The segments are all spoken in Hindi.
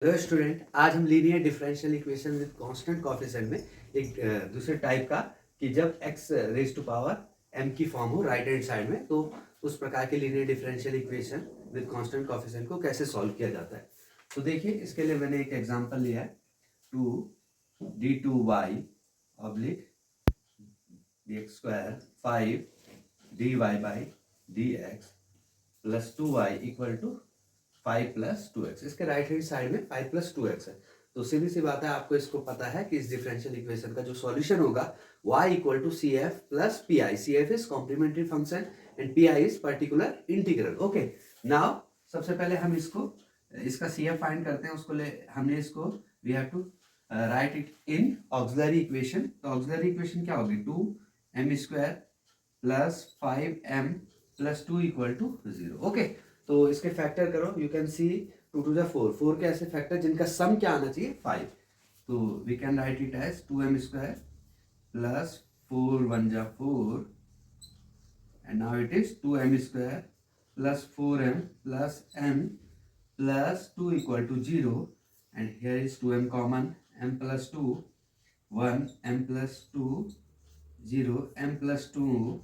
हेलो स्टूडेंट, आज हम linear differential equation with constant coefficient में एक दूसरे टाइप का कि जब x raise to power m की फॉर्म हो राइट हैंड साइड में, तो उस प्रकार के linear differential equation with constant coefficient को कैसे सॉल्व किया जाता है। तो देखिए, इसके लिए मैंने एक एग्जांपल लिया है 2d2y oblique dx square 5 dy by dx plus 2y equal to 5 + 2x। इसके राइट हैंड साइड में 5 + 2x है। तो सीधी सी बात है, आपको इसको पता है कि इस डिफरेंशियल इक्वेशन का जो सॉल्यूशन होगा y = CF + PI। CF is complementary function and PI is particular integral. Okay, now सबसे पहले हम इसका CF फाइंड करते हैं। उसको हमने इसको we have to write it in auxiliary equation. तो ऑक्सिलरी इक्वेशन क्या होगी? 2m² + 5m + 2 = 0। ओके, तो इसके फैक्टर करो। यू कैन सी 2 2 4 4 के ऐसे फैक्टर जिनका सम क्या आना चाहिए? 5। तो we can write it as 2m² + 4 1 4 and now it is 2m² + 4m + m + 2 = 0, and here is 2m common, m + 2 1, m + 2 0, m + 2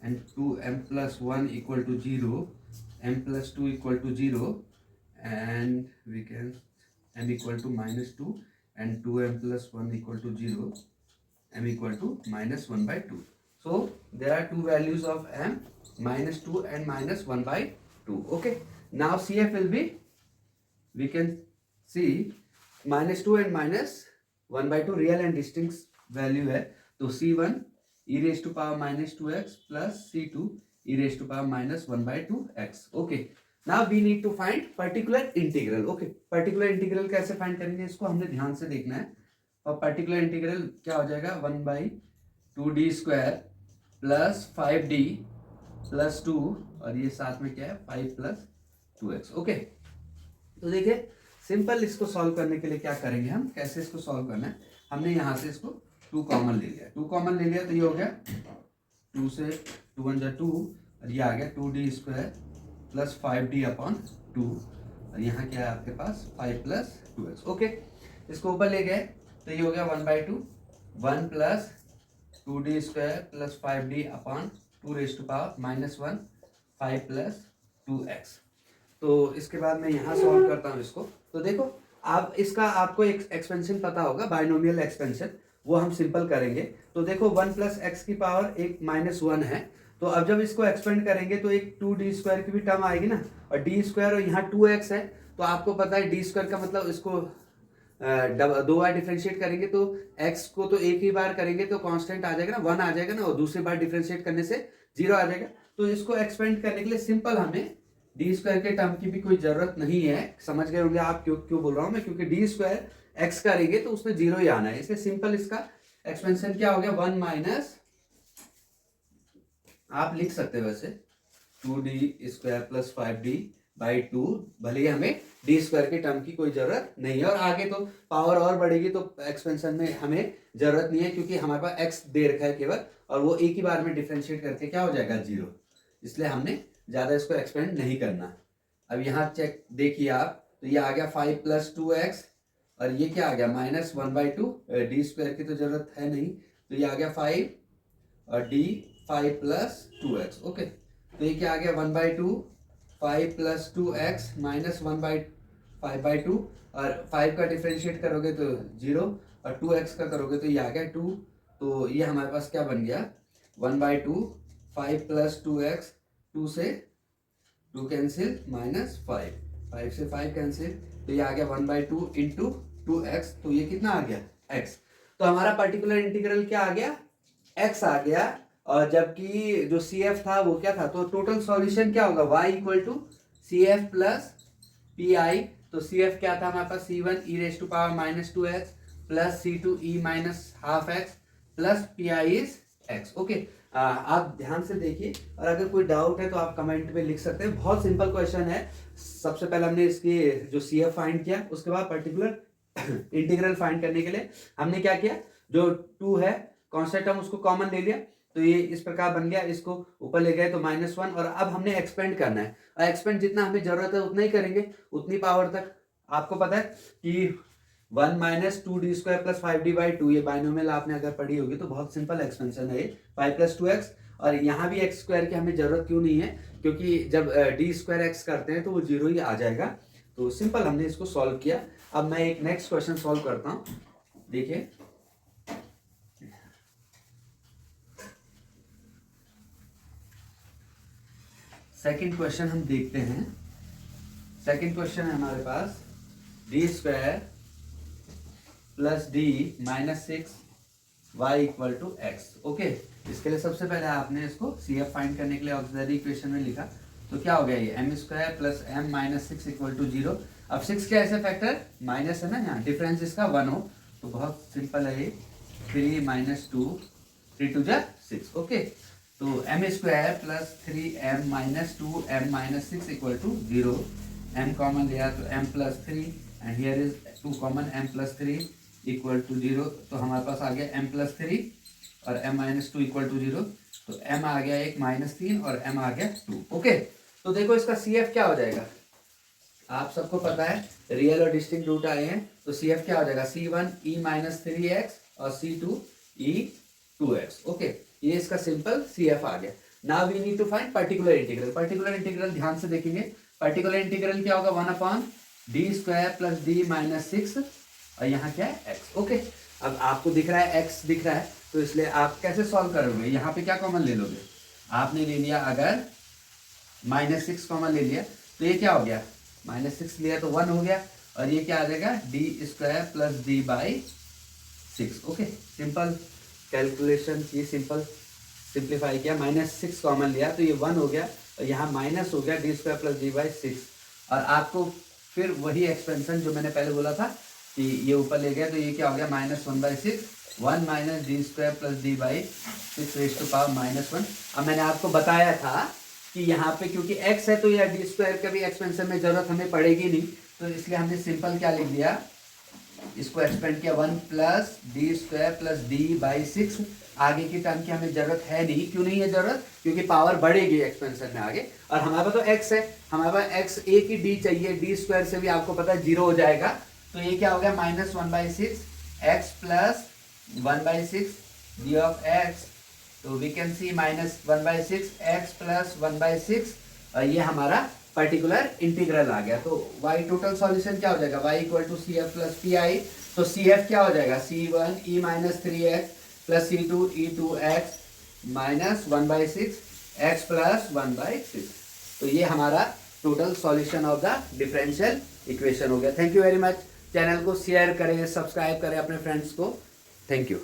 and 2m + 1 = 0, m + 2 = 0, and we can m = -2 and 2m + 1 = 0, m = -1/2. So there are two values of m, -2 and -1/2. Okay, now CF will be, we can see -2 and -1/2 real and distinct value है। तो C1 e⁻⁻²x plus C2 e⁻⁻1/2x. Okay, now we need to find particular integral. Okay, particular integral कैसे फाइंड करेंगे? इसको हमने ध्यान से देखना है। और पर्टिकुलर इंटीग्रल क्या हो जाएगा? 1/2d² + 5d + 2, और ये साथ में क्या है? 5 + 2x। ओके, तो देखिए, सिंपल इसको सॉल्व करने के लिए क्या करेंगे हम? कैसे इसको सॉल्व करना है? हमने यहाँ से इसको 2 कॉमन ले लिया। 2 कॉमन ले लिया तो ये हो गया 2 से 2 1 2, और ये आ गया 2d² + 5d/2, और यहाँ क्या है आपके पास? 5 + 2x। ओके, इसको ऊपर ले गए तो ये हो गया 1/2 1 + 2d² + 5d/2 -1 5 + 2x। तो इसके बाद मैं यहाँ सॉल्व करता हूँ इसको। तो देखो, आप इसका आपको एक एक्सपेंशन पता होगा, बाइनोमियल एक्सपेंशन, वो हम सिंपल करेंगे। तो देखो 1 + x की पावर एक -1 है। तो अब जब इसको एक्सपेंड करेंगे तो एक 2d² की भी टर्म आएगी ना, और d² और यहाँ 2x है। तो आपको पता है d² का मतलब, इसको दो बार डिफरेंशिएट करेंगे तो x को तो एक ही बार करेंगे तो कांस्टेंट आ जाएगा ना, 1 आ जाएगा ना, और दूसरी बार डिफरेंशिएट करने से 0 आ जाएगा। तो इसको एक्सपेंड करने के लिए सिंपल हमें d² के टर्म की भी कोई जरूरत नहीं है। समझ गए होंगे आप क्यों क्यों बोल रहा हूं मैं? क्योंकि d² x करेंगे तो उसमें 0 ही आना है। इसलिए सिंपल इसका एक्सपेंशन क्या हो गया? 1 माइनस, आप लिख सकते हो वैसे 2d² + 5d/2। भले ही हमें d² के टर्म की कोई जरूरत नहीं है, और आगे तो पावर और बढ़ेगी तो एक्सपेंशन में हमें जरूरत नहीं है, क्योंकि हमारे पास x दे रखा है केवल, और वो एक ही बार में डिफरेंशिएट करके क्या हो जाएगा? 0। इसलिए हमने ज्यादा इसको एक्सपेंड नहीं करना। अब यहाँ चेक देखिए आप, तो ये आ गया 5 + 2x, और ये क्या आ गया? -1/2। d² की तो जरूरत है नहीं, तो ये आ गया 5 और d 5 + 2x। ओके, तो ये क्या आ गया? 1/2 5 + 2x -1/5/2, और 5 का डिफरेंशिएट करोगे तो 0, और 2x का करोगे तो ये आ गया 2। तो ये हमारे पास क्या बन गया? 1/2 5 + 2x, 2 से 2 कैंसिल, -5, 5 से 5 कैंसिल, तो ये आ गया 1/2 × 2x। तो ये कितना आ गया? x। तो हमारा पर्टिकुलर इंटीग्रल क्या आ गया? x आ गया। और जबकि जो CF था वो क्या था? तो टोटल सॉल्यूशन क्या होगा? y = CF + PI। तो CF क्या था हमारे पास? C1 e⁻⁻²x + C2 e−12x + PI is x। Okay, आप ध्यान से देखिए, और अगर कोई डाउट है तो आप कमेंट में लिख सकते हैं। बहुत सिंपल क्वेश्चन है। सबसे पहले हमने इसकी जो CF फाइंड किया, उसके बाद पर्टिकुलर इंटीग्रल फाइंड करने के लिए हमने क्या किया? जो 2 है कांस्टेंट टर्म, उसको कॉमन ले लिया, तो ये इस प्रकार बन गया। इसको ऊपर ले गए तो -1, और अब हमने एक्सपेंड करना है, और एक्सपेंड जितना हमें जरूरत है उतना ही करेंगे, उतनी पावर तक आपको पता है कि 1 माइनस 2d² प्लस 5d/2, ये बाइनोमियल आपने अगर पढ़ी होगी तो बहुत सिंपल एक्सपेंशन है ये, 5 प्लस 2x। और यहाँ भी x² की हमें जरूरत क्यों नहीं है, क्योंकि जब d²x करते हैं तो वो 0 ही आ जाएगा। तो सिंपल हमने इसको सॉल्व किया। अब मैं एक नेक्स्ट क्वेश्चन सॉल्व करता हूँ, देखिए। सेकंड क्वेश्चन हम देखते हैं। सेकंड क्वेश्चन है हमारे पास d² plus d minus 6y equal to x। Okay, इसके लिए सबसे पहले आपने इसको CF फाइंड करने के लिए ऑक्सिलरी इक्वेशन में लिखा, तो क्या हो गया ये m² plus m minus 6 equal to 0। अब 6 क्या ऐसे फैक्टर माइनस है ना, यहाँ डिफरेंस इसका 1 हो, तो बहुत सिंपल है ये, 3 माइनस 2, 3 2 जा 6। ओके, तो m² plus 3m minus 2m minus 6 equal to 0। m common लिया तो m plus 3 and here is 2 common, m plus 3 equal to 0। तो हमारे पास आ गया m प्लस 3 और m माइनस 2 इक्वल टू 0। तो m आ गया एक माइनस 3 और m आ गया 2। ओके, तो देखो इसका CF क्या हो जाएगा, आप सबको पता है रियल और डिस्टिंक्ट रूट आए हैं, तो CF क्या हो जाएगा, C1 e माइनस 3x और C2 e 2x। ओके, ये इसका सिंपल CF आ गया। Now we need to find particular integral. Particular integral ध्यान से देखेंगे, पर्टिकुलर इंटीग्रल क्या होगा, 1/d² प्लस d माइनस 6 और यहाँ क्या है x। ओके, अब आपको दिख रहा है x दिख रहा है, तो इसलिए आप कैसे सॉल्व करोगे, यहाँ पे क्या कॉमन ले लोगे, आपने ले लिया अगर माइनस 6 कॉमन ले लिया तो ये क्या हो गया, माइनस 6 लिया तो 1 हो गया, और ये क्या आ जाएगा d² plus d/6। Okay, simple calculation की, सिंपल सिंप्लीफाई किया, माइनस 6 कॉमन लिया तो ये 1 हो गया, और यहाँ माइनस हो गया d² प्लस d/6। और आपको फिर वही एक्सपेंशन जो मैंने पहले बोला था कि ये ऊपर ले गया, तो ये क्या हो गया -1/6, 1 minus d² plus d/6 raise to power -1। अब मैंने आपको बताया था कि यहाँ पे क्योंकि x है तो यह d² का भी एक्सपेंशन में जरूरत हमें पड़ेगी नहीं, तो इसलिए हमने सिंपल क्या लिख दिया, इसको एक्सपेंड किया 1 प्लस d² प्लस d/6। आगे की टर्म की हमें जरूरत है नहीं, क्यों नहीं है जरूरत, क्योंकि पावर बढ़ेगी एक्सपेंशन में आगे, और हमारे पास तो x है, हमारे पास x एक ही d चाहिए, d² से भी आपको पता है 0 हो जाएगा, तो ये क्या हो गया -1/6 x plus 1/6 d of x। तो we can see -1/6 x plus 1/6, और ये हमारा पर्टिकुलर इंटीग्रल आ गया। तो y टोटल सॉल्यूशन क्या हो जाएगा, y equal to CF plus PI। तो CF क्या हो जाएगा, C1 e minus 3x plus C2 e 2x minus 1/6 x plus 1/6। तो ये हमारा total solution of the differential equation हो गया। Thank you very much. Channel को शेयर करें, सब्सक्राइब करें अपने फ्रेंड्स को। Thank you.